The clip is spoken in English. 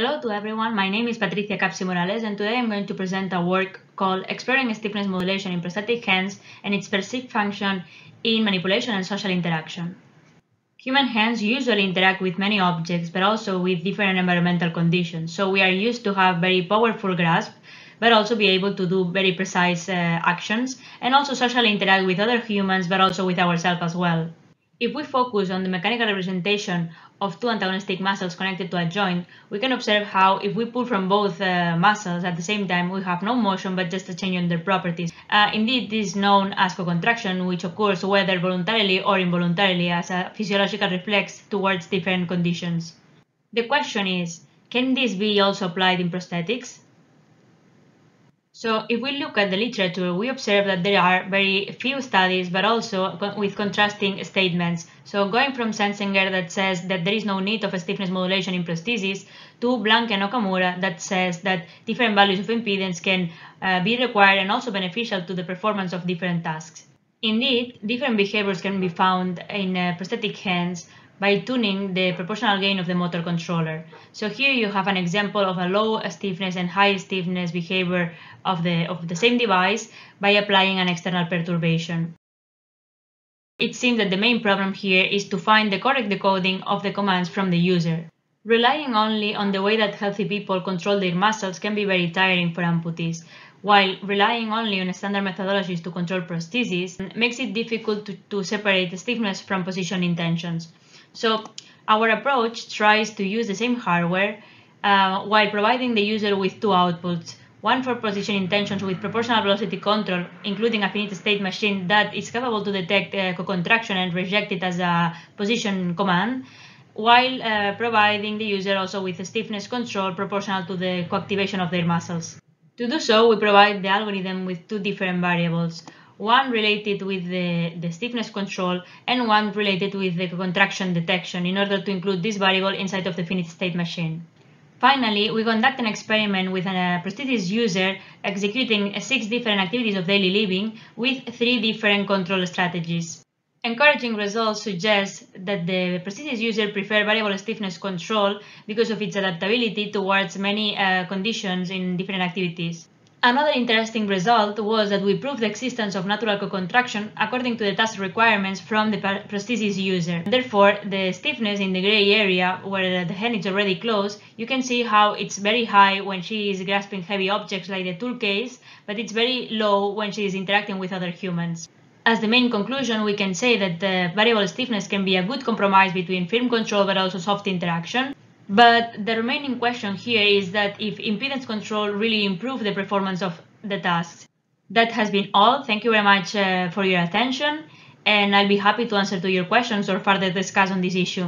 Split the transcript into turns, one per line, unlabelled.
Hello to everyone, my name is Patricia Capsi-Morales and today I'm going to present a work called Exploring Stiffness Modulation in Prosthetic Hands and its perceived function in manipulation and social interaction. Human hands usually interact with many objects but also with different environmental conditions, so we are used to have very powerful grasp but also be able to do very precise actions and also socially interact with other humans but also with ourselves as well. If we focus on the mechanical representation of two antagonistic muscles connected to a joint, we can observe how if we pull from both muscles at the same time, we have no motion but just a change in their properties. Indeed, this is known as co-contraction, which occurs whether voluntarily or involuntarily as a physiological reflex towards different conditions. The question is, can this be also applied in prosthetics? So if we look at the literature, we observe that there are very few studies, but also with contrasting statements. So going from Sensenger that says that there is no need of a stiffness modulation in prosthesis to Blank and Okamura that says that different values of impedance can be required and also beneficial to the performance of different tasks. Indeed, different behaviors can be found in prosthetic hands by tuning the proportional gain of the motor controller. So here you have an example of a low stiffness and high stiffness behavior of the same device by applying an external perturbation. It seems that the main problem here is to find the correct decoding of the commands from the user. Relying only on the way that healthy people control their muscles can be very tiring for amputees, while relying only on standard methodologies to control prostheses makes it difficult to separate the stiffness from position intentions. So our approach tries to use the same hardware while providing the user with two outputs, one for position intentions with proportional velocity control, including a finite state machine that is capable to detect co-contraction and reject it as a position command, while providing the user also with a stiffness control proportional to the coactivation of their muscles. To do so, we provide the algorithm with two different variables, one related with the stiffness control and one related with the contraction detection in order to include this variable inside of the finite state machine. Finally, we conduct an experiment with a prosthesis user executing 6 different activities of daily living with 3 different control strategies. Encouraging results suggest that the prosthesis user prefers variable stiffness control because of its adaptability towards many conditions in different activities. Another interesting result was that we proved the existence of natural co-contraction according to the task requirements from the prosthesis user. Therefore, the stiffness in the gray area where the hand is already closed, you can see how it's very high when she is grasping heavy objects like the tool case, but it's very low when she is interacting with other humans. As the main conclusion, we can say that the variable stiffness can be a good compromise between firm control but also soft interaction. But the remaining question here is that if impedance control really improves the performance of the tasks. That has been all. Thank you very much for your attention, and I'll be happy to answer to your questions or further discuss on this issue.